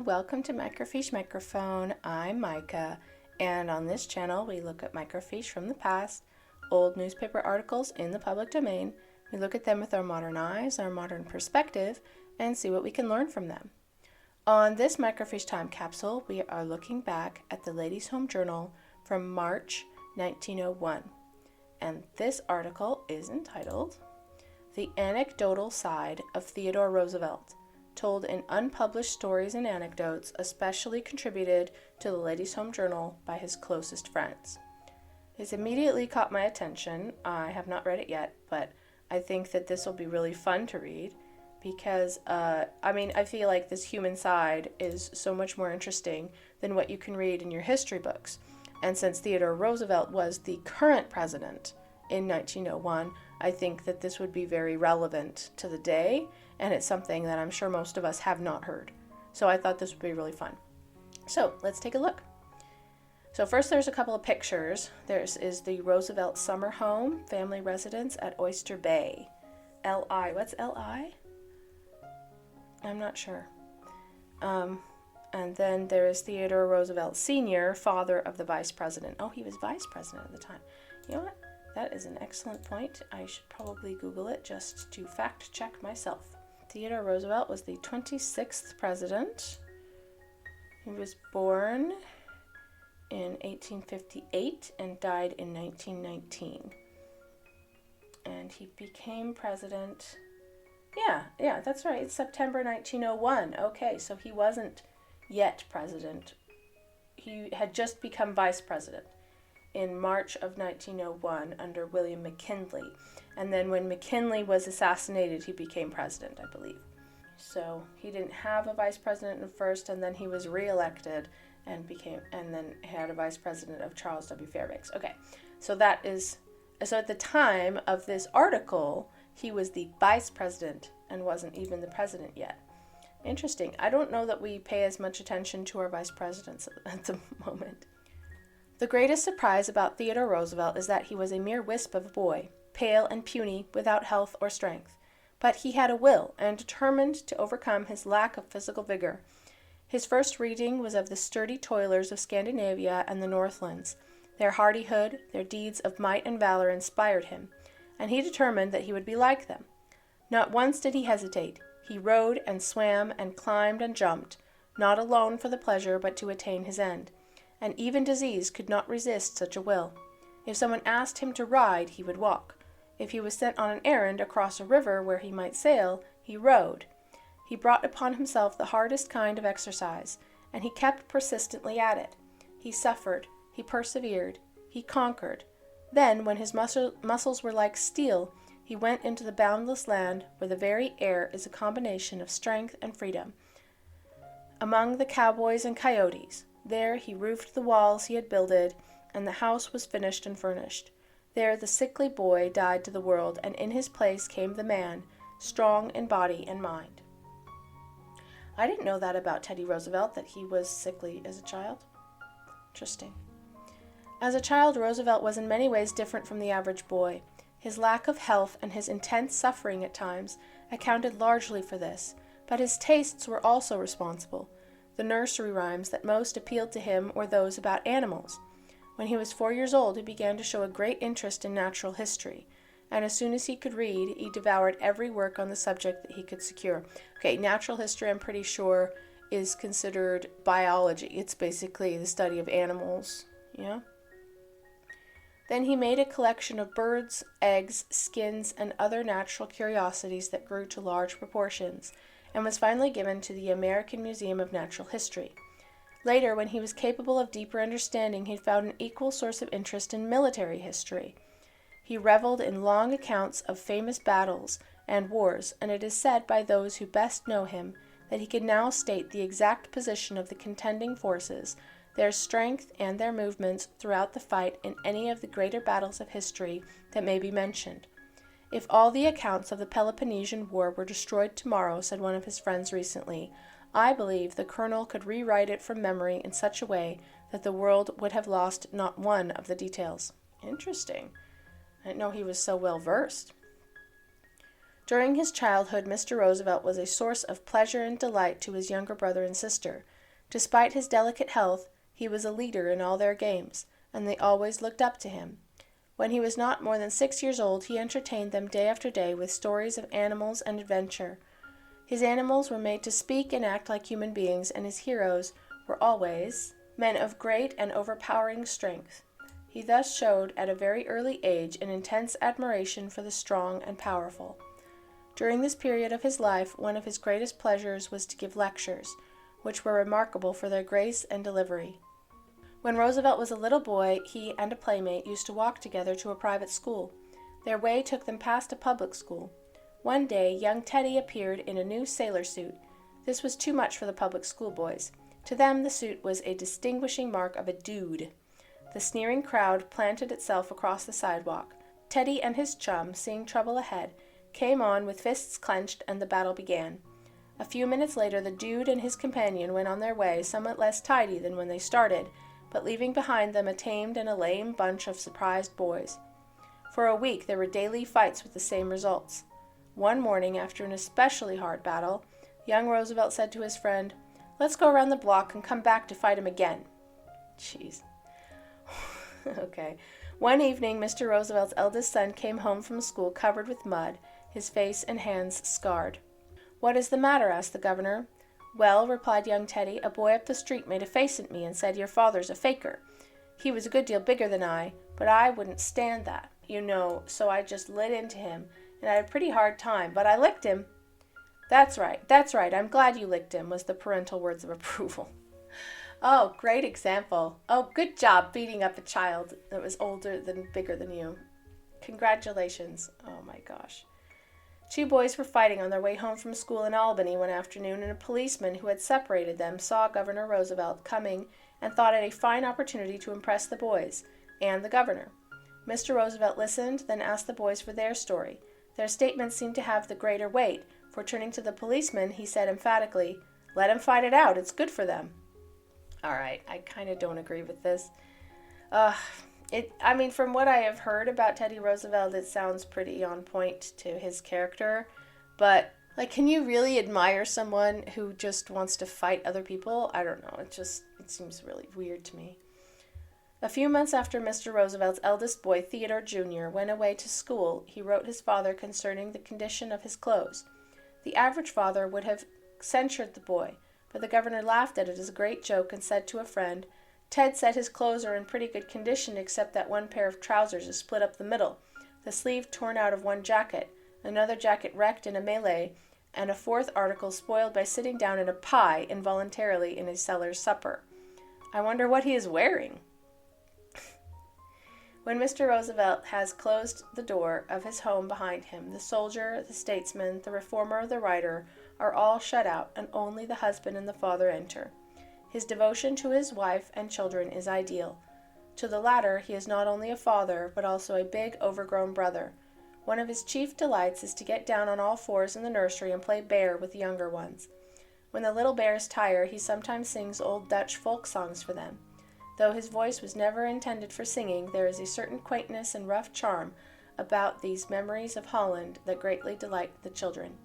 welcome to Microfiche Microphone. I'm Micah, and on this channel we look at microfiche from the past, old newspaper articles in the public domain. We look at them with our modern eyes, our modern perspective, and see what we can learn from them. On this Microfiche Time Capsule, we are looking back at the Ladies' Home Journal from March 1901, and this article is entitled The Anecdotal Side of Theodore Roosevelt, told in unpublished stories and anecdotes, especially contributed to the Ladies' Home Journal by his closest friends. This immediately caught my attention. I have not read it yet, but I think that this will be really fun to read because, I feel like this human side is so much more interesting than what you can read in your history books. And since Theodore Roosevelt was the current president in 1901, I think that this would be very relevant to the day, and it's something that I'm sure most of us have not heard. So I thought this would be really fun. So let's take a look. So first there's a couple of pictures. There is the Roosevelt summer home, family residence at Oyster Bay. L.I. What's L.I.? I'm not sure. And then there is Theodore Roosevelt Sr., father of the vice president. Oh, he was vice president at the time. You know what? That is an excellent point. I should probably Google it just to fact check myself. Theodore Roosevelt was the 26th president. He was born in 1858 and died in 1919. And he became president. Yeah, that's right. It's September 1901. Okay, so he wasn't yet president. He had just become vice president in March of 1901 under William McKinley. And then when McKinley was assassinated, he became president, I believe. So he didn't have a vice president at first, and then he was reelected and then had a vice president of Charles W. Fairbanks. Okay, so at the time of this article, he was the vice president and wasn't even the president yet. Interesting. I don't know that we pay as much attention to our vice presidents at the moment. The greatest surprise about Theodore Roosevelt is that he was a mere wisp of a boy, pale and puny, without health or strength. But he had a will, and determined to overcome his lack of physical vigor. His first reading was of the sturdy toilers of Scandinavia and the Northlands. Their hardihood, their deeds of might and valor inspired him, and he determined that he would be like them. Not once did he hesitate. He rode and swam and climbed and jumped, not alone for the pleasure, but to attain his end. And even disease could not resist such a will. If someone asked him to ride, he would walk. If he was sent on an errand across a river where he might sail, he rowed. He brought upon himself the hardest kind of exercise, and he kept persistently at it. He suffered, he persevered, he conquered. Then, when his muscles were like steel, he went into the boundless land where the very air is a combination of strength and freedom. Among the cowboys and coyotes, there he roofed the walls he had builded, and the house was finished and furnished. There the sickly boy died to the world, and in his place came the man, strong in body and mind. I didn't know that about Teddy Roosevelt, that he was sickly as a child. Interesting. As a child, Roosevelt was in many ways different from the average boy. His lack of health and his intense suffering at times accounted largely for this, but his tastes were also responsible. The nursery rhymes that most appealed to him were those about animals. When he was 4 years old, he began to show a great interest in natural history, and as soon as he could read, he devoured every work on the subject that he could secure. Okay, natural history, I'm pretty sure, is considered biology. It's basically the study of animals, Then he made a collection of birds, eggs, skins, and other natural curiosities that grew to large proportions, and was finally given to the American Museum of Natural History. Later, when he was capable of deeper understanding, he found an equal source of interest in military history. He reveled in long accounts of famous battles and wars, and it is said by those who best know him that he could now state the exact position of the contending forces, their strength and their movements throughout the fight in any of the greater battles of history that may be mentioned. If all the accounts of the Peloponnesian War were destroyed tomorrow, said one of his friends recently, I believe the colonel could rewrite it from memory in such a way that the world would have lost not one of the details. Interesting. I didn't know he was so well versed. During his childhood, Mr. Roosevelt was a source of pleasure and delight to his younger brother and sister. Despite his delicate health, he was a leader in all their games, and they always looked up to him. When he was not more than 6 years old, he entertained them day after day with stories of animals and adventure. His animals were made to speak and act like human beings, and his heroes were always men of great and overpowering strength. He thus showed at a very early age an intense admiration for the strong and powerful. During this period of his life, one of his greatest pleasures was to give lectures, which were remarkable for their grace and delivery. When Roosevelt was a little boy, he and a playmate used to walk together to a private school. Their way took them past a public school. One day, young Teddy appeared in a new sailor suit. This was too much for the public school boys. To them, the suit was a distinguishing mark of a dude. The sneering crowd planted itself across the sidewalk. Teddy and his chum, seeing trouble ahead, came on with fists clenched, and the battle began. A few minutes later, the dude and his companion went on their way, somewhat less tidy than when they started, but leaving behind them a tamed and a lame bunch of surprised boys. For a week there were daily fights with the same results. One morning, after an especially hard battle, young Roosevelt said to his friend, "Let's go around the block and come back to fight him again." Jeez. Okay. One evening, Mr. Roosevelt's eldest son came home from school covered with mud, his face and hands scarred. "What is the matter?" asked the governor. "Well," replied young Teddy, "a boy up the street made a face at me and said, 'Your father's a faker.' He was a good deal bigger than I, but I wouldn't stand that, so I just lit into him, and I had a pretty hard time, but I licked him." That's right, I'm glad you licked him," was the parental words of approval. Oh, great example. Oh, good job beating up a child that was bigger than you. Congratulations. Oh my gosh. Two boys were fighting on their way home from school in Albany one afternoon, and a policeman who had separated them saw Governor Roosevelt coming and thought it a fine opportunity to impress the boys and the governor. Mr. Roosevelt listened, then asked the boys for their story. Their statements seemed to have the greater weight, for turning to the policeman, he said emphatically, "Let 'em fight it out. It's good for them." All right, I kind of don't agree with this. From what I have heard about Teddy Roosevelt, it sounds pretty on point to his character. But, can you really admire someone who just wants to fight other people? I don't know. It seems really weird to me. A few months after Mr. Roosevelt's eldest boy, Theodore Jr., went away to school, he wrote his father concerning the condition of his clothes. The average father would have censured the boy, but the governor laughed at it as a great joke and said to a friend, "Ted said his clothes are in pretty good condition except that one pair of trousers is split up the middle, the sleeve torn out of one jacket, another jacket wrecked in a melee, and a fourth article spoiled by sitting down in a pie involuntarily in a cellar's supper. I wonder what he is wearing." When Mr. Roosevelt has closed the door of his home behind him, the soldier, the statesman, the reformer, the writer are all shut out, and only the husband and the father enter. His devotion to his wife and children is ideal. To the latter, he is not only a father, but also a big, overgrown brother. One of his chief delights is to get down on all fours in the nursery and play bear with the younger ones. When the little bears tire, he sometimes sings old Dutch folk songs for them. Though his voice was never intended for singing, there is a certain quaintness and rough charm about these memories of Holland that greatly delight the children.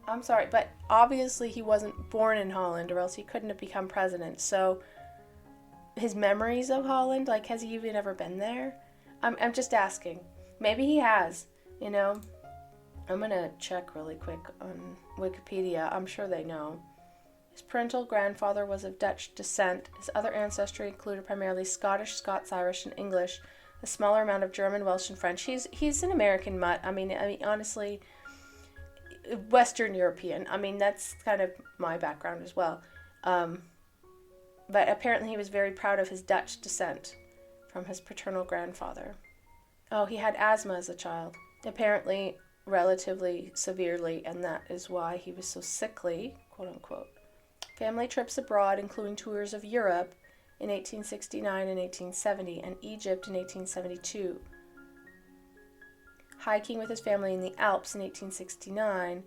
I'm sorry, but obviously he wasn't born in Holland, or else he couldn't have become president. So his memories of Holland, has he even ever been there? I'm just asking. Maybe he has, I'm going to check really quick on Wikipedia. I'm sure they know. His parental grandfather was of Dutch descent. His other ancestry included primarily Scottish, Scots, Irish, and English, a smaller amount of German, Welsh, and French. He's an American mutt. Honestly, Western European. That's kind of my background as well. But apparently he was very proud of his Dutch descent from his paternal grandfather. Oh, he had asthma as a child, apparently relatively severely, and that is why he was so sickly, quote unquote. Family trips abroad, including tours of Europe in 1869 and 1870, and Egypt in 1872. Hiking with his family in the Alps in 1869,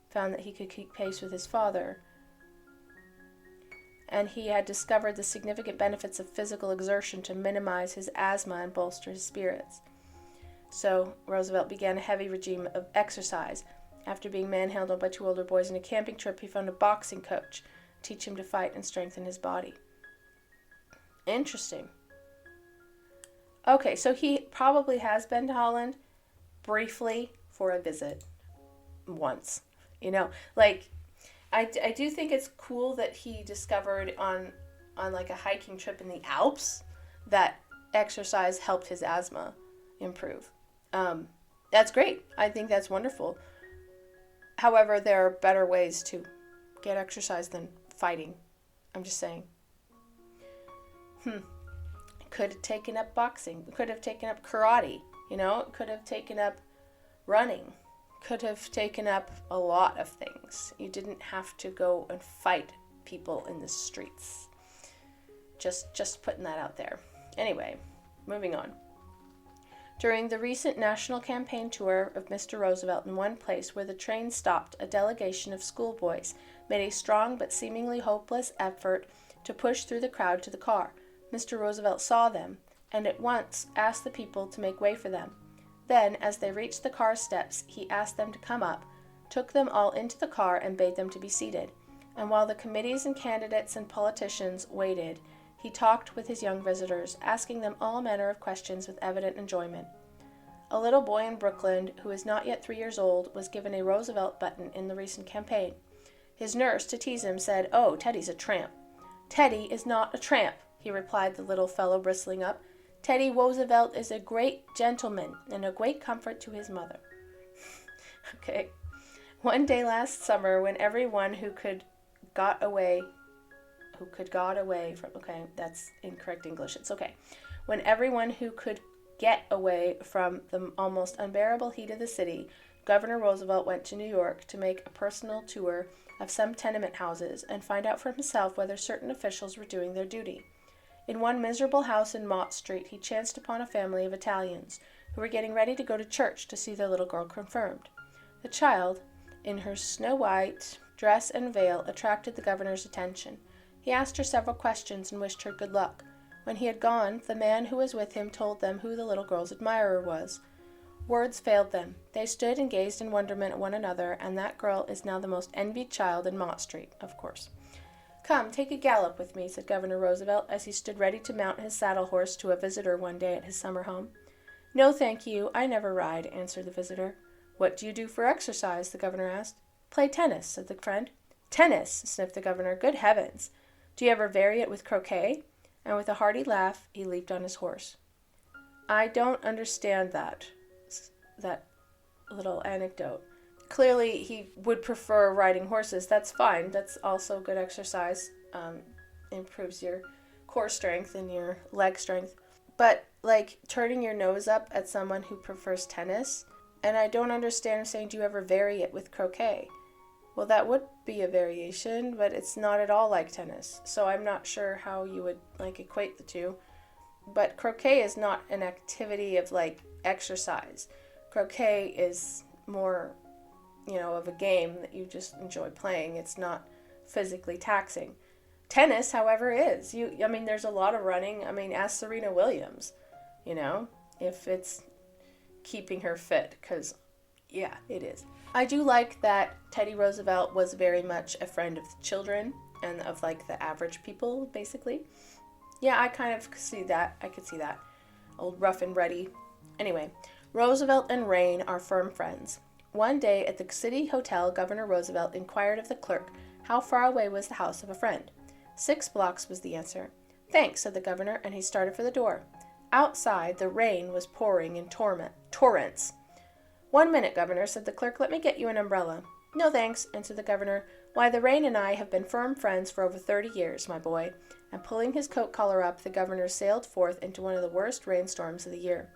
found that he could keep pace with his father. And he had discovered the significant benefits of physical exertion to minimize his asthma and bolster his spirits. So Roosevelt began a heavy regime of exercise. After being manhandled by 2 older boys in a camping trip, he found a boxing coach to teach him to fight and strengthen his body. Interesting. Okay, so he probably has been to Holland briefly for a visit once. I do think it's cool that he discovered on like a hiking trip in the Alps that exercise helped his asthma improve. That's great. I think that's wonderful. However, there are better ways to get exercise than fighting. I'm just saying. Could have taken up boxing. Could have taken up karate. Could have taken up running. Could have taken up a lot of things. You didn't have to go and fight people in the streets. Just putting that out there. Anyway, moving on. During the recent national campaign tour of Mr. Roosevelt, in one place where the train stopped, a delegation of schoolboys made a strong but seemingly hopeless effort to push through the crowd to the car. Mr. Roosevelt saw them, and at once asked the people to make way for them. Then, as they reached the car steps, he asked them to come up, took them all into the car, and bade them to be seated. And while the committees and candidates and politicians waited, he talked with his young visitors, asking them all manner of questions with evident enjoyment. A little boy in Brooklyn, who is not yet 3 years old, was given a Roosevelt button in the recent campaign. His nurse, to tease him, said, "Oh, Teddy's a tramp." "Teddy is not a tramp," he replied, the little fellow bristling up. "Teddy Roosevelt is a great gentleman and a great comfort to his mother." Okay. One day last summer, when everyone who could got away from, okay, that's incorrect English, it's okay. When everyone who could get away from the almost unbearable heat of the city, Governor Roosevelt went to New York to make a personal tour of some tenement houses and find out for himself whether certain officials were doing their duty. In one miserable house in Mott Street, he chanced upon a family of Italians who were getting ready to go to church to see their little girl confirmed. The child, in her snow-white dress and veil, attracted the governor's attention. He asked her several questions and wished her good luck. When he had gone, the man who was with him told them who the little girl's admirer was. Words failed them. They stood and gazed in wonderment at one another, and that girl is now the most envied child in Mott Street, of course. "Come, take a gallop with me," said Governor Roosevelt, as he stood ready to mount his saddle horse to a visitor one day at his summer home. "No, thank you, I never ride," answered the visitor. "What do you do for exercise?" the governor asked. "Play tennis," said the friend. "Tennis," sniffed the governor. "Good heavens! Do you ever vary it with croquet?" And with a hearty laugh, he leaped on his horse. I don't understand that little anecdote. Clearly, he would prefer riding horses. That's fine. That's also good exercise. Improves your core strength and your leg strength. But, turning your nose up at someone who prefers tennis, and I don't understand him saying, "Do you ever vary it with croquet?" Well, that would be a variation, but it's not at all like tennis. So I'm not sure how you would, equate the two. But croquet is not an activity of, exercise. Croquet is more, of a game that you just enjoy playing. It's not physically taxing. Tennis, however, is. There's a lot of running. Ask Serena Williams, if it's keeping her fit, because, yeah, it is. I do like that Teddy Roosevelt was very much a friend of the children and of, the average people, basically. Yeah, I kind of see that. I could see that. Old rough and ready. Anyway, Roosevelt and Rain are firm friends. One day at the city hotel, Governor Roosevelt inquired of the clerk how far away was the house of a friend. 6 blocks was the answer. "Thanks," said the governor, and he started for the door. Outside, the rain was pouring in torrents. "1 minute, Governor," said the clerk. "Let me get you an umbrella." "No, thanks," answered the governor. "Why, the rain and I have been firm friends for over 30 years, my boy." And pulling his coat collar up, the governor sailed forth into one of the worst rainstorms of the year.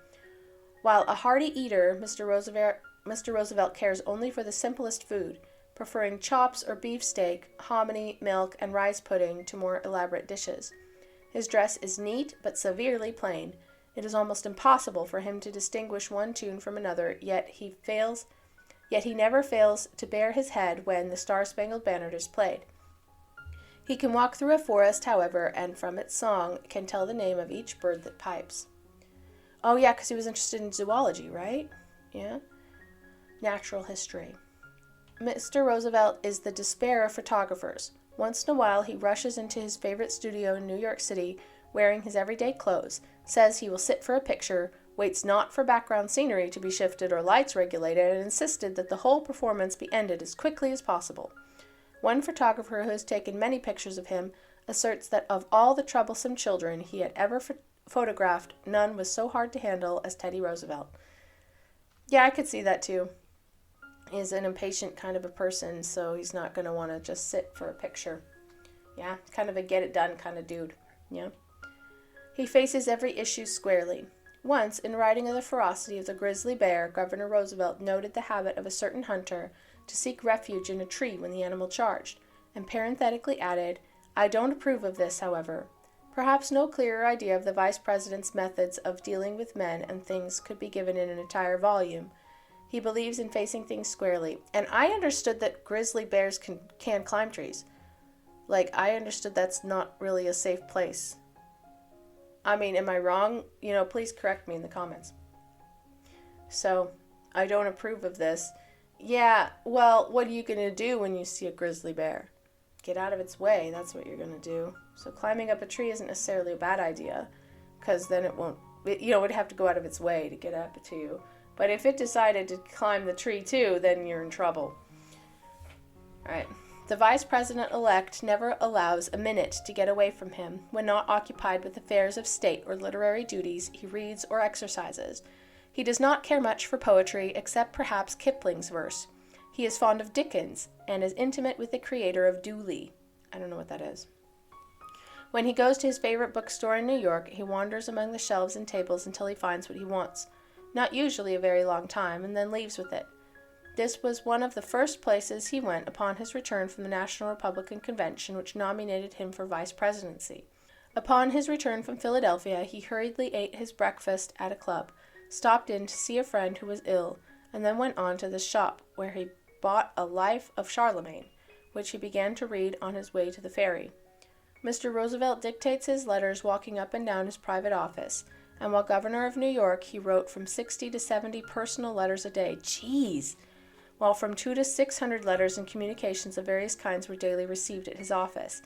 While a hearty eater, Mr. Roosevelt cares only for the simplest food, preferring chops or beefsteak, hominy, milk, and rice pudding to more elaborate dishes. His dress is neat but severely plain. It is almost impossible for him to distinguish one tune from another, yet he never fails to bare his head when the Star-Spangled Banner is played. He can walk through a forest, however, and from its song can tell the name of each bird that pipes. Oh yeah, because he was interested in zoology, right? Yeah? Natural history. Mr. Roosevelt is the despair of photographers. Once in a while, he rushes into his favorite studio in New York City, wearing his everyday clothes, says he will sit for a picture, waits not for background scenery to be shifted or lights regulated, and insisted that the whole performance be ended as quickly as possible. One photographer who has taken many pictures of him asserts that of all the troublesome children he had ever photographed, none was so hard to handle as Teddy Roosevelt. Yeah, I could see that too. He's an impatient kind of a person, so he's not going to want to just sit for a picture. Yeah, kind of a get-it-done kind of dude. Yeah. He faces every issue squarely. Once, in writing of the ferocity of the grizzly bear, Governor Roosevelt noted the habit of a certain hunter to seek refuge in a tree when the animal charged, and parenthetically added, "I don't approve of this, however." Perhaps no clearer idea of the Vice President's methods of dealing with men and things could be given in an entire volume. He believes in facing things squarely. And I understood that grizzly bears can climb trees. I understood that's not really a safe place. I mean, am I wrong? Please correct me in the comments. So, I don't approve of this. Yeah, well, what are you going to do when you see a grizzly bear? Get out of its way, that's what you're going to do. So climbing up a tree isn't necessarily a bad idea, because then it would have to go out of its way to get up to you. But if it decided to climb the tree too, then you're in trouble. All right. The Vice President-elect never allows a minute to get away from him. When not occupied with affairs of state or literary duties, he reads or exercises. He does not care much for poetry, except perhaps Kipling's verse. He is fond of Dickens, and is intimate with the creator of Dooley. I don't know what that is. When he goes to his favorite bookstore in New York, he wanders among the shelves and tables until he finds what he wants. Not usually a very long time, and then leaves with it. This was one of the first places he went upon his return from the National Republican Convention, which nominated him for vice presidency. Upon his return from Philadelphia, he hurriedly ate his breakfast at a club, stopped in to see a friend who was ill, and then went on to the shop, where he bought a Life of Charlemagne, which he began to read on his way to the ferry. Mr. Roosevelt dictates his letters walking up and down his private office, and while governor of New York, he wrote from 60 to 70 personal letters a day. Jeez! While from 200 to 600 letters and communications of various kinds were daily received at his office.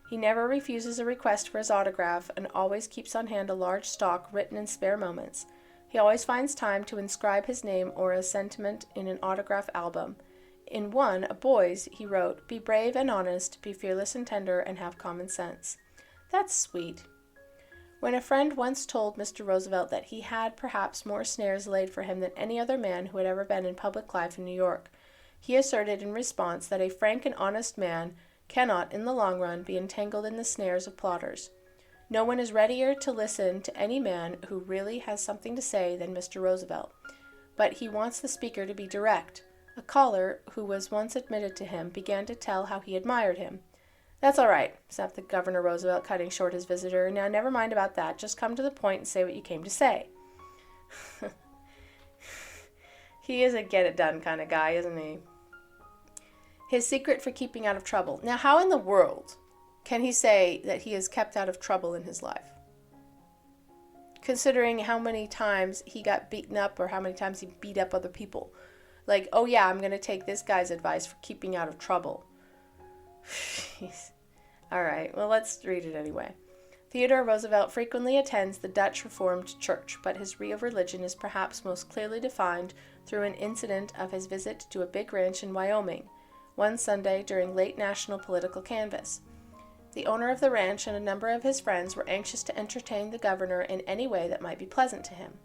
He never refuses a request for his autograph, and always keeps on hand a large stock written in spare moments. He always finds time to inscribe his name or a sentiment in an autograph album. In one, a boy's, he wrote, "Be brave and honest, be fearless and tender, and have common sense." That's sweet. When a friend once told Mr. Roosevelt that he had perhaps more snares laid for him than any other man who had ever been in public life in New York, he asserted in response that a frank and honest man cannot, in the long run, be entangled in the snares of plotters. No one is readier to listen to any man who really has something to say than Mr. Roosevelt, but he wants the speaker to be direct. A caller, who was once admitted to him, began to tell how he admired him. "That's all right," snapped the Governor Roosevelt, cutting short his visitor. "Now, never mind about that. Just come to the point and say what you came to say." He is a get-it-done kind of guy, isn't he? His secret for keeping out of trouble. Now, how in the world can he say that he has kept out of trouble in his life? Considering how many times he got beaten up or how many times he beat up other people. Oh yeah, I'm going to take this guy's advice for keeping out of trouble. Alright, well, let's read it anyway. Theodore Roosevelt frequently attends the Dutch Reformed Church, but his real religion is perhaps most clearly defined through an incident of his visit to a big ranch in Wyoming, one Sunday during late national political canvass. The owner of the ranch and a number of his friends were anxious to entertain the governor in any way that might be pleasant to him.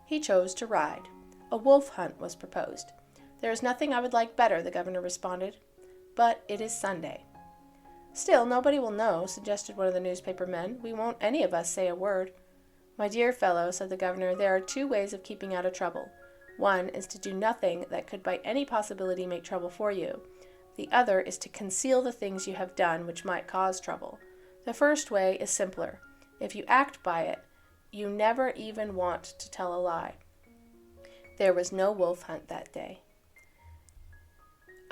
He chose to ride. A wolf hunt was proposed. "There is nothing I would like better," the governor responded. "But it is Sunday." "Still, nobody will know," suggested one of the newspaper men. "We won't any of us say a word." "My dear fellow," said the governor, "there are two ways of keeping out of trouble. One is to do nothing that could by any possibility make trouble for you. The other is to conceal the things you have done which might cause trouble. The first way is simpler. If you act by it, you never even want to tell a lie." There was no wolf hunt that day.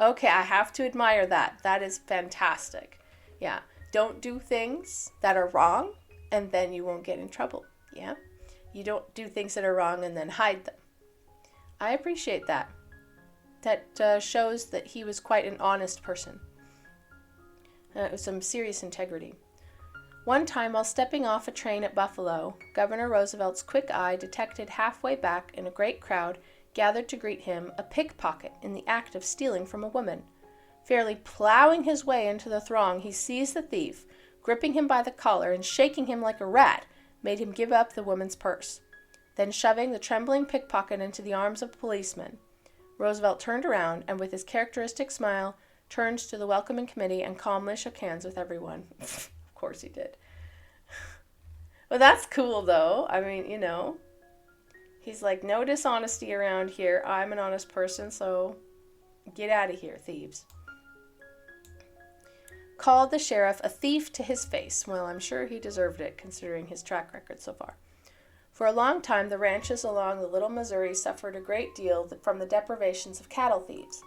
Okay, I have to admire that. That is fantastic. Yeah, don't do things that are wrong, and then you won't get in trouble. Yeah, you don't do things that are wrong and then hide them. I appreciate that. that shows that he was quite an honest person. With some serious integrity. One time, while stepping off a train at Buffalo, Governor Roosevelt's quick eye detected halfway back in a great crowd gathered to greet him a pickpocket in the act of stealing from a woman. Fairly plowing his way into the throng, he seized the thief, gripping him by the collar and shaking him like a rat, made him give up the woman's purse. Then shoving the trembling pickpocket into the arms of a policeman, Roosevelt turned around and with his characteristic smile turned to the welcoming committee and calmly shook hands with everyone. Of course he did. Well, that's cool, though. I mean, he's like, no dishonesty around here. I'm an honest person, so get out of here, thieves. Called the sheriff a thief to his face. Well, I'm sure he deserved it, considering his track record so far. For a long time, the ranches along the Little Missouri suffered a great deal from the deprivations of cattle thieves.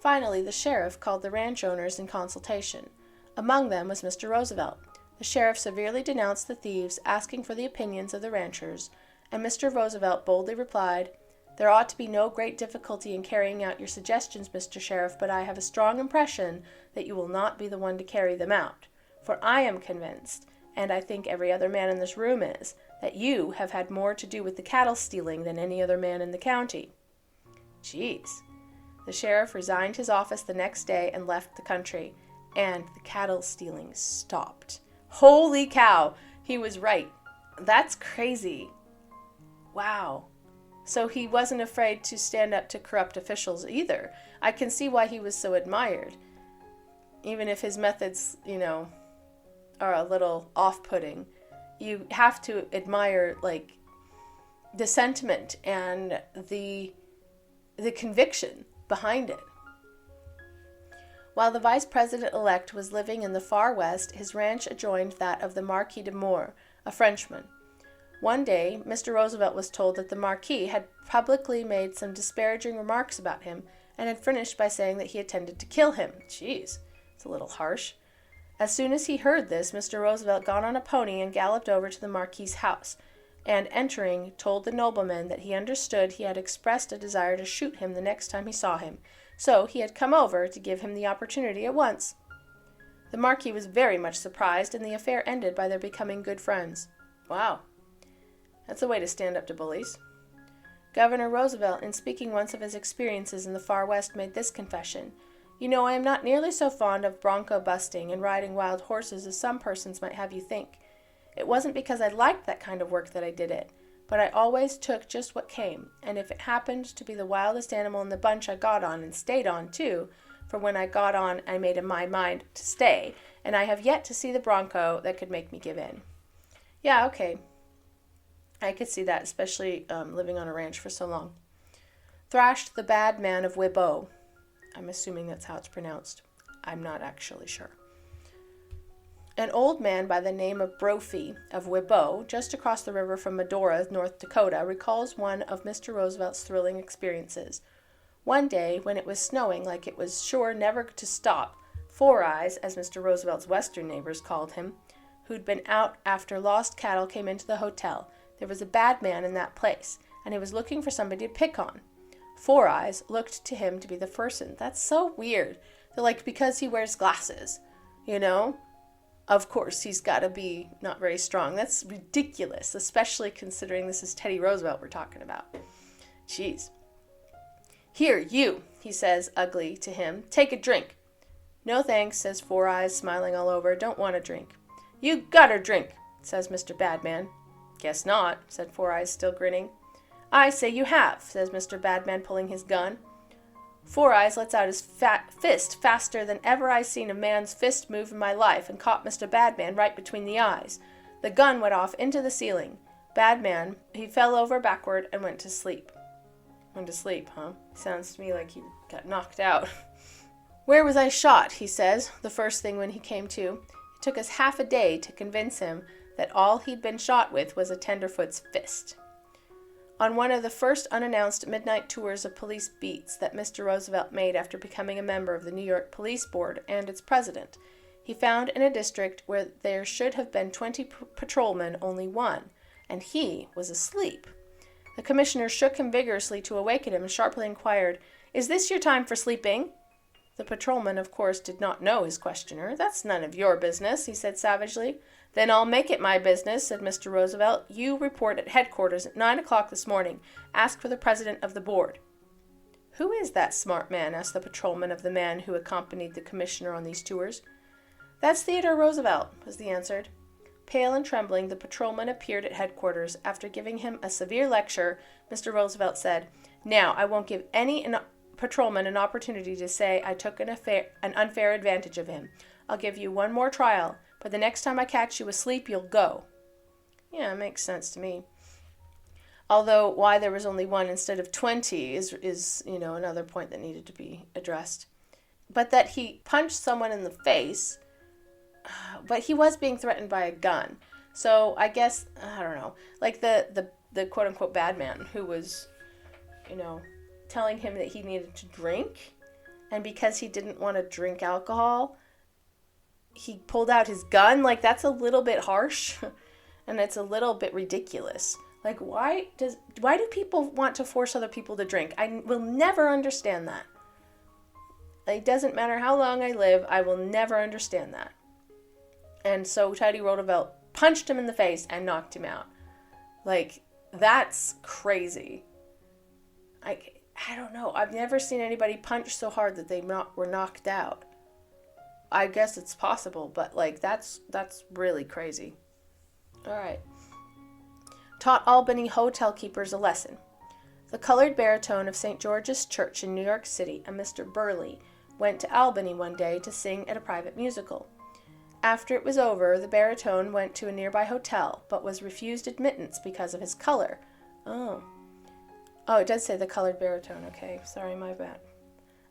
Finally, the sheriff called the ranch owners in consultation. Among them was Mr. Roosevelt. The sheriff severely denounced the thieves, asking for the opinions of the ranchers, and Mr. Roosevelt boldly replied, "There ought to be no great difficulty in carrying out your suggestions, Mr. Sheriff, but I have a strong impression that you will not be the one to carry them out. For I am convinced, and I think every other man in this room is, that you have had more to do with the cattle stealing than any other man in the county." Jeez. The sheriff resigned his office the next day and left the country, and the cattle stealing stopped. Holy cow! He was right. That's crazy. Wow. So he wasn't afraid to stand up to corrupt officials either. I can see why he was so admired. Even if his methods, are a little off-putting. You have to admire, the sentiment and the conviction behind it. While the vice president-elect was living in the far west, his ranch adjoined that of the Marquis de Moore, a Frenchman. One day, Mr. Roosevelt was told that the Marquis had publicly made some disparaging remarks about him and had finished by saying that he intended to kill him. Jeez, it's a little harsh. As soon as he heard this, Mr. Roosevelt got on a pony and galloped over to the Marquis's house, and entering, told the nobleman that he understood he had expressed a desire to shoot him the next time he saw him, so he had come over to give him the opportunity at once. The Marquis was very much surprised, and the affair ended by their becoming good friends. Wow. That's a way to stand up to bullies. Governor Roosevelt, in speaking once of his experiences in the far west, made this confession: I am not nearly so fond of bronco busting and riding wild horses as some persons might have you think. It wasn't because I liked that kind of work that I did it, but I always took just what came, and if it happened to be the wildest animal in the bunch, I got on and stayed on, too, for when I got on, I made up my mind to stay, and I have yet to see the bronco that could make me give in. Yeah, okay. I could see that, especially living on a ranch for so long. Thrashed the bad man of Wibaux. I'm assuming that's how it's pronounced. I'm not actually sure. An old man by the name of Brophy of Wibaux, just across the river from Medora, North Dakota, recalls one of Mr. Roosevelt's thrilling experiences. One day, when it was snowing like it was sure never to stop, Four Eyes, as Mr. Roosevelt's western neighbors called him, who'd been out after lost cattle, came into the hotel. There was a bad man in that place, and he was looking for somebody to pick on. Four Eyes looked to him to be the person. That's so weird. They're because he wears glasses, Of course, he's got to be not very strong. That's ridiculous, especially considering this is Teddy Roosevelt we're talking about. Jeez. "Here, you," he says, ugly to him. "Take a drink." "No thanks," says Four Eyes, smiling all over. "Don't want a drink." "You gotta drink," says Mr. Badman. "Guess not," said Four Eyes, still grinning. "I say you have," says Mr. Badman, pulling his gun. Four Eyes lets out his fist faster than ever I seen a man's fist move in my life and caught Mr. Badman right between the eyes. The gun went off into the ceiling. Badman, he fell over backward and went to sleep. Went to sleep, huh? Sounds to me like he got knocked out. "Where was I shot?" he says, the first thing when he came to. It took us half a day to convince him that all he'd been shot with was a tenderfoot's fist. On one of the first unannounced midnight tours of police beats that Mr. Roosevelt made after becoming a member of the New York Police Board and its president, he found in a district where there should have been 20 patrolmen only one, and he was asleep. The commissioner shook him vigorously to awaken him and sharply inquired, Is this your time for sleeping? The patrolman, of course, did not know his questioner. That's none of your business, he said savagely. Then I'll make it my business, said Mr. Roosevelt. You report at headquarters at 9 o'clock this morning. Ask for the president of the board. Who is that smart man? Asked the patrolman of the man who accompanied the commissioner on these tours. That's Theodore Roosevelt, was the answer. Pale and trembling, the patrolman appeared at headquarters. After giving him a severe lecture, Mr. Roosevelt said, Now, I won't give any patrolman an opportunity to say I took an unfair advantage of him. I'll give you one more trial, but the next time I catch you asleep, you'll go. Yeah, it makes sense to me. Although why there was only one instead of 20 is another point that needed to be addressed. But that he punched someone in the face, but he was being threatened by a gun. So I guess, I don't know, like the quote-unquote bad man who was, telling him that he needed to drink, and because he didn't want to drink alcohol, he pulled out his gun. Like, that's a little bit harsh, and it's a little bit ridiculous. Like, why do people want to force other people to drink? I will never understand that. It doesn't matter how long I live, I will never understand that. And so Teddy Roosevelt punched him in the face and knocked him out. Like, that's crazy. I don't know. I've never seen anybody punch so hard that they were knocked out. I guess it's possible, but that's really crazy. All right. Taught Albany hotel keepers a lesson. The colored baritone of St. George's Church in New York City, a Mr. Burley, went to Albany one day to sing at a private musical. After it was over, the baritone went to a nearby hotel, but was refused admittance because of his color. Oh, it does say the colored baritone. Okay, sorry, my bad.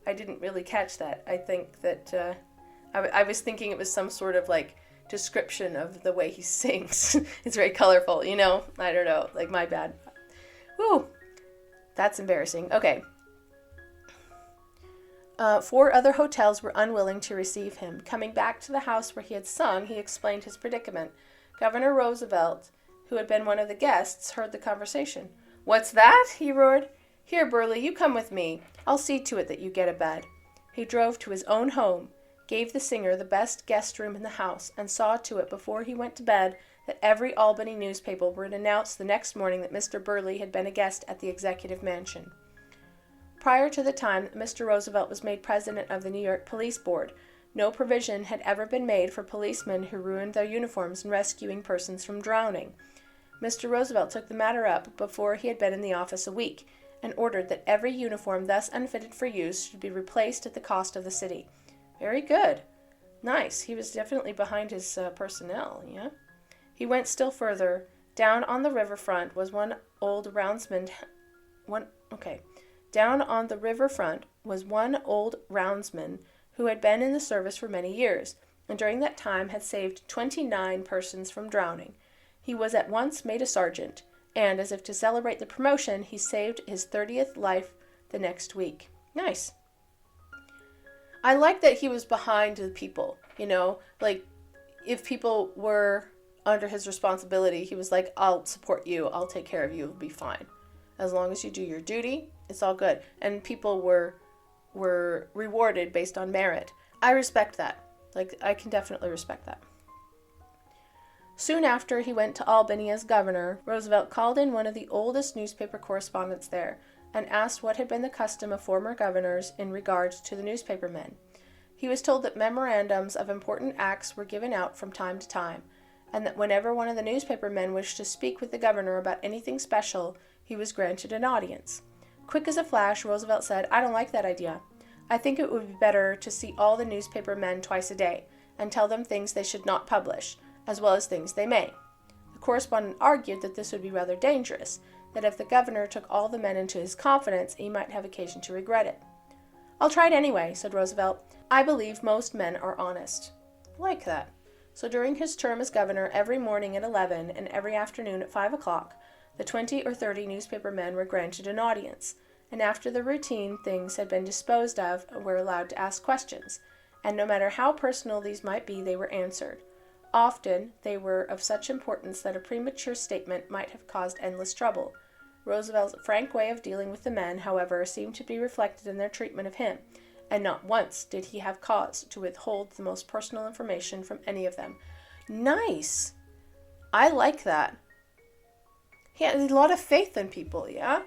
I didn't really catch that. I think that I was thinking it was some sort of description of the way he sings. It's very colorful, I don't know, my bad. Woo, that's embarrassing. Okay. 4 other hotels were unwilling to receive him. Coming back to the house where he had sung, he explained his predicament. Governor Roosevelt, who had been one of the guests, heard the conversation. What's that? He roared. Here, Burley, you come with me. I'll see to it that you get a bed. He drove to his own home, gave the singer the best guest room in the house, and saw to it before he went to bed that every Albany newspaper would announce the next morning that Mr. Burley had been a guest at the Executive Mansion. Prior to the time that Mr. Roosevelt was made president of the New York Police Board, no provision had ever been made for policemen who ruined their uniforms in rescuing persons from drowning. Mr. Roosevelt took the matter up before he had been in the office a week, and ordered that every uniform thus unfitted for use should be replaced at the cost of the city. Very good. Nice. He was definitely behind his personnel, yeah? He went still further. Down on the riverfront was one old roundsman who had been in the service for many years, and during that time had saved 29 persons from drowning. He was at once made a sergeant, and, as if to celebrate the promotion, he saved his 30th life the next week. Nice. I like that he was behind the people, if people were under his responsibility, he was like, I'll support you, I'll take care of you, it'll be fine. As long as you do your duty, it's all good. And people were rewarded based on merit. I respect that. I can definitely respect that. Soon after he went to Albany as governor, Roosevelt called in one of the oldest newspaper correspondents there and asked what had been the custom of former governors in regard to the newspaper men. He was told that memorandums of important acts were given out from time to time, and that whenever one of the newspaper men wished to speak with the governor about anything special, he was granted an audience. Quick as a flash, Roosevelt said, I don't like that idea. I think it would be better to see all the newspaper men twice a day and tell them things they should not publish, as well as things they may. The correspondent argued that this would be rather dangerous, that if the governor took all the men into his confidence, he might have occasion to regret it. I'll try it anyway, said Roosevelt. I believe most men are honest. I like that. So during his term as governor, every morning at 11 and every afternoon at 5 o'clock, the 20 or 30 newspaper men were granted an audience, and after the routine things had been disposed of, were allowed to ask questions, and no matter how personal these might be, they were answered. Often they were of such importance that a premature statement might have caused endless trouble. Roosevelt's frank way of dealing with the men, however, seemed to be reflected in their treatment of him, and not once did he have cause to withhold the most personal information from any of them. Nice! I like that. He had a lot of faith in people, yeah?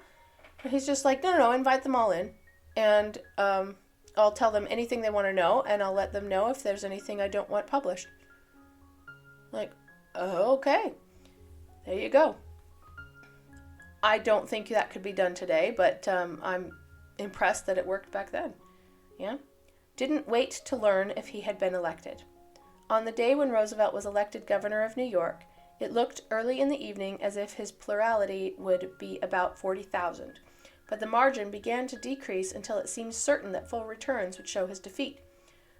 He's just like, no, invite them all in, and I'll tell them anything they want to know, and I'll let them know if there's anything I don't want published. Like, okay, there you go. I don't think that could be done today, but I'm impressed that it worked back then. Yeah? Didn't wait to learn if he had been elected. On the day when Roosevelt was elected governor of New York, it looked early in the evening as if his plurality would be about 40,000, but the margin began to decrease until it seemed certain that full returns would show his defeat.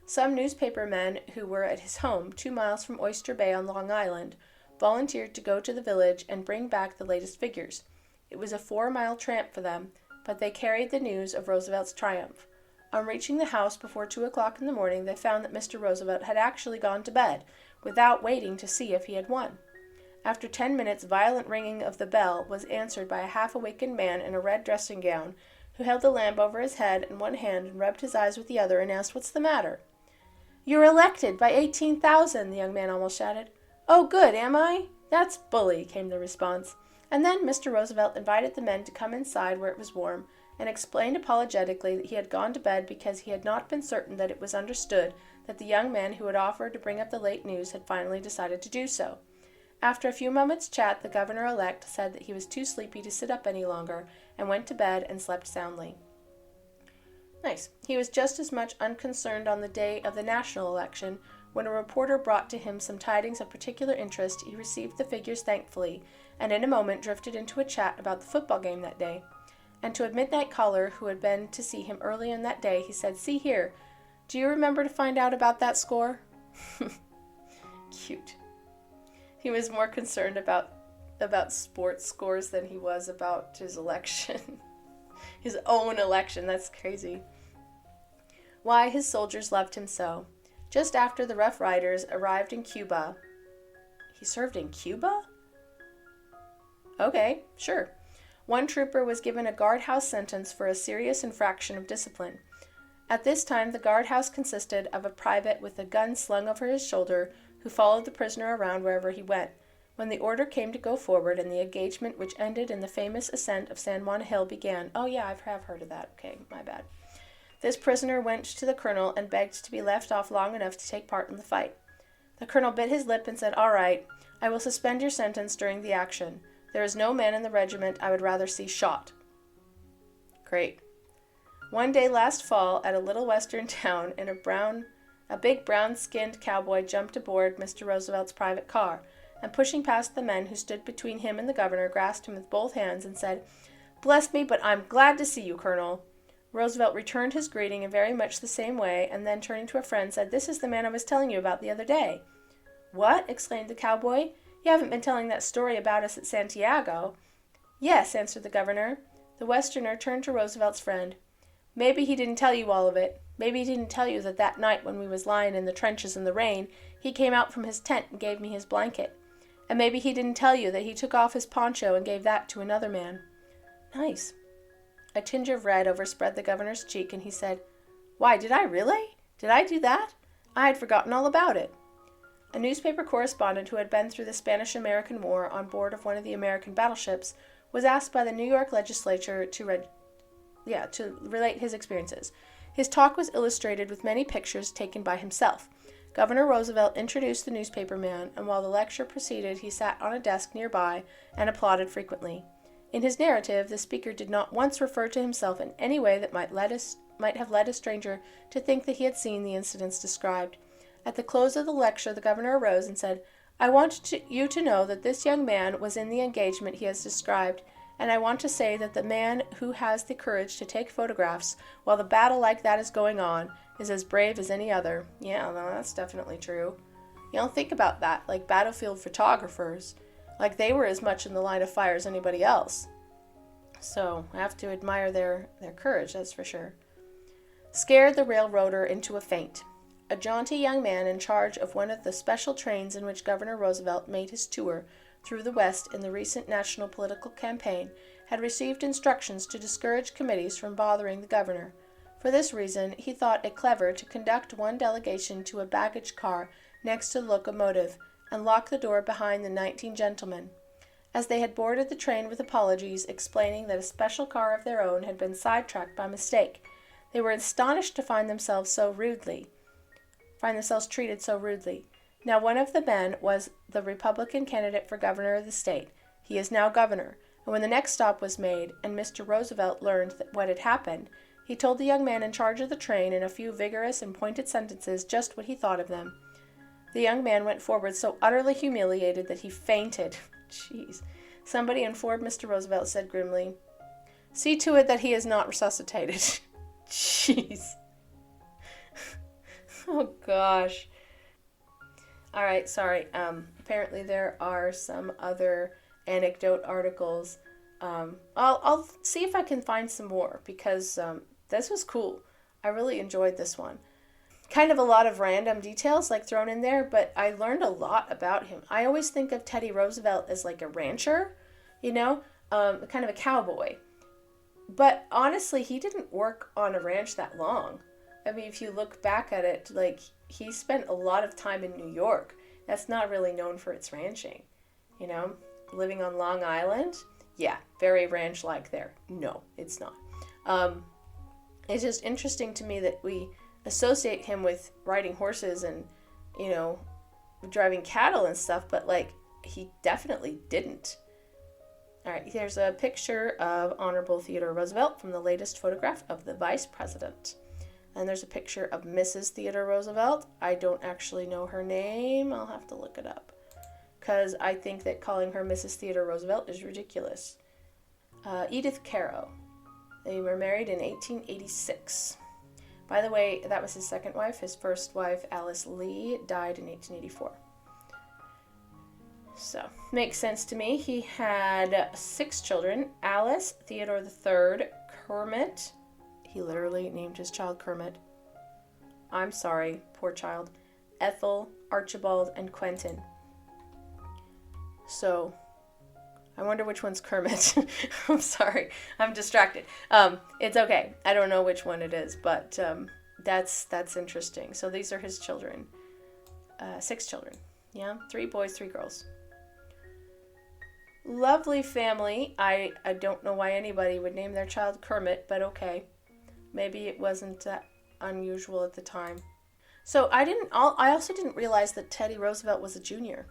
Some newspaper men who were at his home 2 miles from Oyster Bay on Long Island volunteered to go to the village and bring back the latest figures. It was a 4-mile tramp for them, but they carried the news of Roosevelt's triumph. On reaching the house before 2 o'clock in the morning, they found that Mr. Roosevelt had actually gone to bed, without waiting to see if he had won. After 10 minutes, violent ringing of the bell was answered by a half-awakened man in a red dressing gown, who held the lamp over his head in one hand and rubbed his eyes with the other and asked, "What's the matter?" "You're elected by 18,000, the young man almost shouted. "Oh, good, am I? That's bully," came the response. And then Mr. Roosevelt invited the men to come inside where it was warm, and explained apologetically that he had gone to bed because he had not been certain that it was understood that the young man who had offered to bring up the late news had finally decided to do so. After a few moments' chat, the governor-elect said that he was too sleepy to sit up any longer, and went to bed and slept soundly. Nice. He was just as much unconcerned on the day of the national election. When a reporter brought to him some tidings of particular interest, he received the figures thankfully, and in a moment drifted into a chat about the football game that day. And to a midnight caller who had been to see him early in that day, he said, "See here, do you remember to find out about that score?" Cute. He was more concerned about sports scores than he was about his election. His own election. That's crazy. Why his soldiers loved him so. Just after the Rough Riders arrived in Cuba. He served in Cuba? Okay, sure. One trooper was given a guardhouse sentence for a serious infraction of discipline. At this time, the guardhouse consisted of a private with a gun slung over his shoulder who followed the prisoner around wherever he went. When the order came to go forward and the engagement which ended in the famous ascent of San Juan Hill began. Oh yeah, I have heard of that. Okay, my bad. This prisoner went to the colonel and begged to be left off long enough to take part in the fight. The colonel bit his lip and said, "All right, I will suspend your sentence during the action. There is no man in the regiment I would rather see shot." Great. One day last fall, at a little western town, a big brown-skinned cowboy jumped aboard Mr. Roosevelt's private car, and pushing past the men who stood between him and the governor, grasped him with both hands and said, "Bless me, but I'm glad to see you, Colonel." Roosevelt returned his greeting in very much the same way, and then turning to a friend said, "This is the man I was telling you about the other day." "What?" exclaimed the cowboy. "You haven't been telling that story about us at Santiago?" "Yes," answered the governor. The Westerner turned to Roosevelt's friend. "Maybe he didn't tell you all of it. Maybe he didn't tell you that night when we was lying in the trenches in the rain, he came out from his tent and gave me his blanket. And maybe he didn't tell you that he took off his poncho and gave that to another man." Nice. A tinge of red overspread the governor's cheek, and he said, "Why, did I really? Did I do that? I had forgotten all about it." A newspaper correspondent who had been through the Spanish-American War on board of one of the American battleships was asked by the New York legislature to relate his experiences. His talk was illustrated with many pictures taken by himself. Governor Roosevelt introduced the newspaper man, and while the lecture proceeded, he sat on a desk nearby and applauded frequently. In his narrative, the speaker did not once refer to himself in any way that might have led a stranger to think that he had seen the incidents described. At the close of the lecture, the governor arose and said, "I want you to know that this young man was in the engagement he has described, and I want to say that the man who has the courage to take photographs while the battle like that is going on is as brave as any other." Yeah, no, that's definitely true. You don't think about that, like battlefield photographers. Like they were as much in the line of fire as anybody else. So I have to admire their courage, that's for sure. Scared the railroader into a faint. A jaunty young man in charge of one of the special trains in which Governor Roosevelt made his tour through the West in the recent national political campaign had received instructions to discourage committees from bothering the governor. For this reason, he thought it clever to conduct one delegation to a baggage car next to the locomotive and lock the door behind the 19 gentlemen. As they had boarded the train with apologies, explaining that a special car of their own had been sidetracked by mistake, they were astonished to find themselves treated so rudely. Now one of the men was the Republican candidate for governor of the state. He is now governor, and when the next stop was made, and Mr. Roosevelt learned what had happened, he told the young man in charge of the train in a few vigorous and pointed sentences just what he thought of them. The young man went forward so utterly humiliated that he fainted. Jeez. Somebody informed Mr. Roosevelt said grimly, "See to it that he is not resuscitated." Jeez. Oh gosh. All right, sorry. Apparently there are some other anecdote articles. I'll see if I can find some more because this was cool. I really enjoyed this one. Kind of a lot of random details like thrown in there, but I learned a lot about him. I always think of Teddy Roosevelt as like a rancher, kind of a cowboy. But honestly, he didn't work on a ranch that long. I mean, if you look back at it, like he spent a lot of time in New York. That's not really known for its ranching, living on Long Island. Yeah, very ranch-like there. No, it's not. It's just interesting to me that we associate him with riding horses and, driving cattle and stuff, but like he definitely didn't. All right, here's a picture of Honorable Theodore Roosevelt from the latest photograph of the Vice President. And there's a picture of Mrs. Theodore Roosevelt. I don't actually know her name. I'll have to look it up because I think that calling her Mrs. Theodore Roosevelt is ridiculous. Edith Caro. They were married in 1886. By the way, that was his second wife. His first wife, Alice Lee, died in 1884. So, makes sense to me. He had 6 children. Alice, Theodore III, Kermit. He literally named his child Kermit. I'm sorry, poor child. Ethel, Archibald, and Quentin. So, I wonder which one's Kermit. I'm sorry, I'm distracted. It's okay. I don't know which one it is, but that's interesting. So these are his children. 6 children. Yeah, 3 boys, 3 girls. Lovely family. I don't know why anybody would name their child Kermit, but okay. Maybe it wasn't that unusual at the time. So I also didn't realize that Teddy Roosevelt was a junior.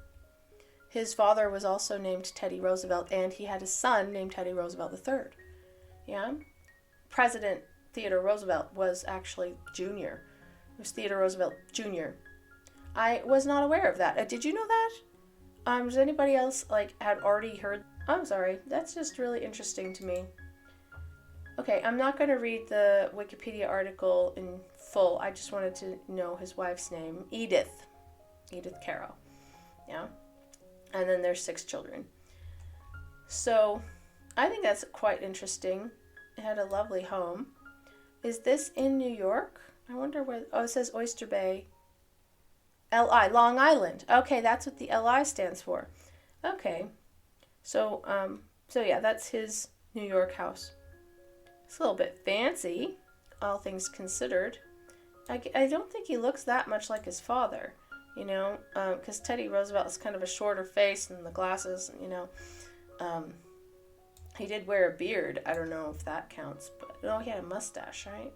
His father was also named Teddy Roosevelt, and he had a son named Teddy Roosevelt III. Yeah? President Theodore Roosevelt was actually junior. It was Theodore Roosevelt Jr. I was not aware of that. Did you know that? Does anybody else had already heard? I'm sorry. That's just really interesting to me. Okay, I'm not going to read the Wikipedia article in full. I just wanted to know his wife's name. Edith Caro. Yeah? And then there's 6 children. So, I think that's quite interesting. It had a lovely home. Is this in New York? I wonder where... Oh, it says Oyster Bay. L.I., Long Island. Okay, that's what the L.I. stands for. Okay. So yeah, that's his New York house. It's a little bit fancy, all things considered. I don't think he looks that much like his father, because Teddy Roosevelt is kind of a shorter face and the glasses, he did wear a beard. I don't know if that counts, but no, he had a mustache, right?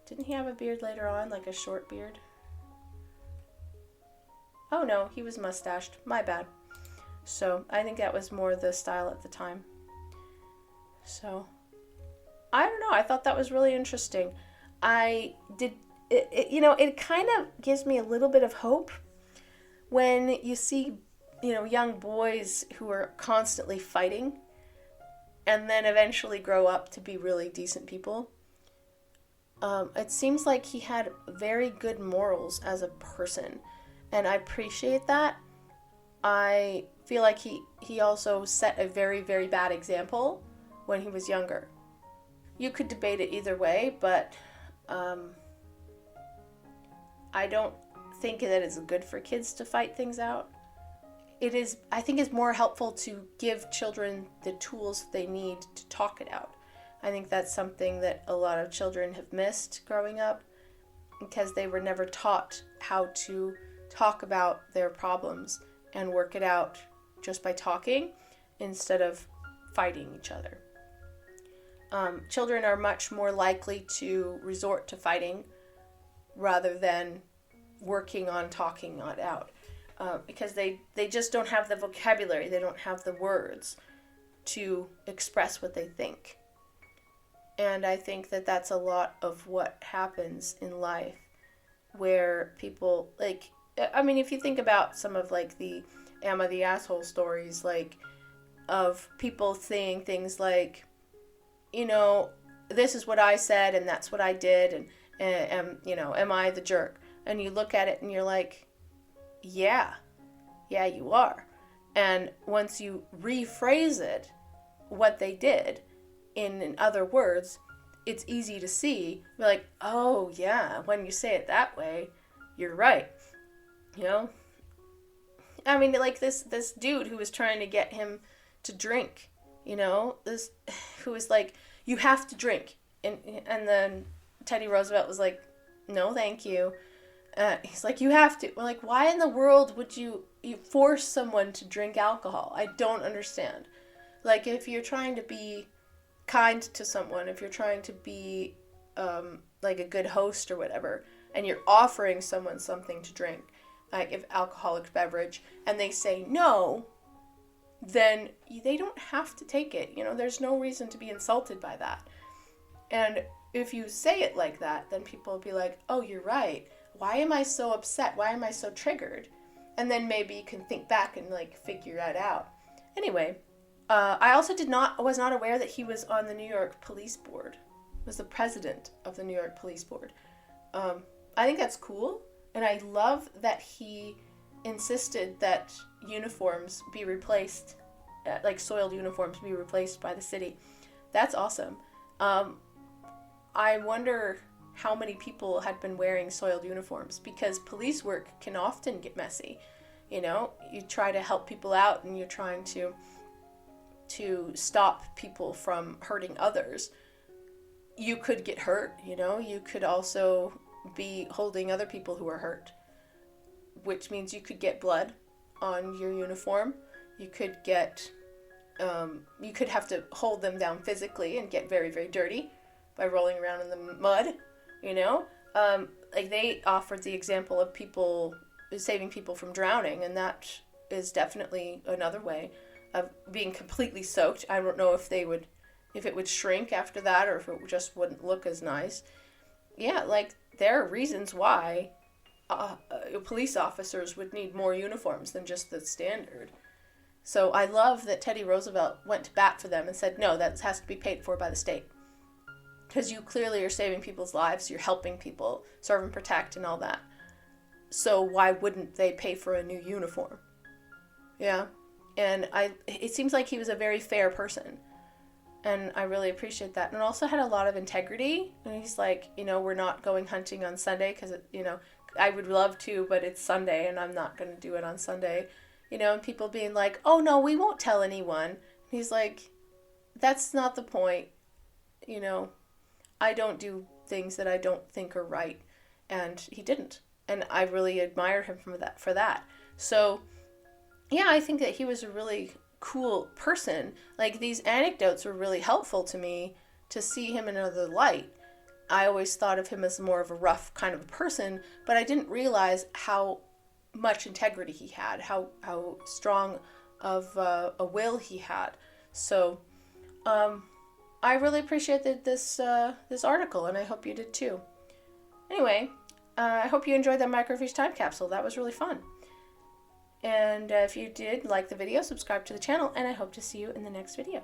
Didn't he have a beard later on, like a short beard? Oh no, he was mustached. My bad. So I think that was more the style at the time. So I don't know. I thought that was really interesting. It kind of gives me a little bit of hope when you see, young boys who are constantly fighting and then eventually grow up to be really decent people. It seems like he had very good morals as a person, and I appreciate that. I feel like he also set a very, very bad example when he was younger. You could debate it either way, but I don't think that it's good for kids to fight things out. I think it's more helpful to give children the tools they need to talk it out. I think that's something that a lot of children have missed growing up, because they were never taught how to talk about their problems and work it out just by talking instead of fighting each other. Children are much more likely to resort to fighting rather than working on talking it out, because they just don't have the vocabulary, they don't have the words to express what they think. And I think that that's a lot of what happens in life, where people, like, I mean, if you think about some of, like, the Am I the Asshole stories, like, of people saying things like, you know, this is what I said and that's what I did, and you know, am I the jerk? And you look at it and you're like, yeah, you are. And once you rephrase it, what they did, in other words, it's easy to see. You're like, oh yeah, when you say it that way, you're right. You know? I mean, like this dude who was trying to get him to drink, you know, this who was like, you have to drink. And then Teddy Roosevelt was like, no, thank you. He's like, you have to. We're like, why in the world would you force someone to drink alcohol? I don't understand. Like, if you're trying to be kind to someone, if you're trying to be like a good host or whatever, and you're offering someone something to drink, like if alcoholic beverage, and they say no, then they don't have to take it. You know, there's no reason to be insulted by that. And if you say it like that, then people will be like, oh, you're right. Why am I so upset? Why am I so triggered? And then maybe you can think back and like figure that out. Anyway, I also was not aware that he was on the New York Police Board. Was the president of the New York Police Board. I think that's cool, and I love that he insisted that uniforms be replaced, like soiled uniforms be replaced by the city. That's awesome. I wonder how many people had been wearing soiled uniforms, because police work can often get messy. You know, you try to help people out and you're trying to stop people from hurting others. You could get hurt, you know, you could also be holding other people who are hurt, which means you could get blood on your uniform. You could get, you could have to hold them down physically and get very, very dirty by rolling around in the mud, you know. Like they offered the example of people saving people from drowning, and that is definitely another way of being completely soaked. I don't know if it would shrink after that, or if it just wouldn't look as nice. Yeah, like there are reasons why police officers would need more uniforms than just the standard. So I love that Teddy Roosevelt went to bat for them and said, no, that has to be paid for by the state. Because you clearly are saving people's lives, you're helping people, serve and protect and all that. So why wouldn't they pay for a new uniform? Yeah. And it seems like he was a very fair person. And I really appreciate that. And also had a lot of integrity. And he's like, you know, we're not going hunting on Sunday because, you know, I would love to, but it's Sunday and I'm not going to do it on Sunday. You know, and people being like, oh, no, we won't tell anyone. And he's like, that's not the point. You know, I don't do things that I don't think are right. And he didn't. And I really admire him for that. So, yeah, I think that he was a really cool person. Like, these anecdotes were really helpful to me to see him in another light. I always thought of him as more of a rough kind of person, but I didn't realize how much integrity he had, how strong of a will he had. So, I really appreciated this article, and I hope you did too. Anyway, I hope you enjoyed that Microfiche time capsule. That was really fun. And if you did like the video, subscribe to the channel, and I hope to see you in the next video.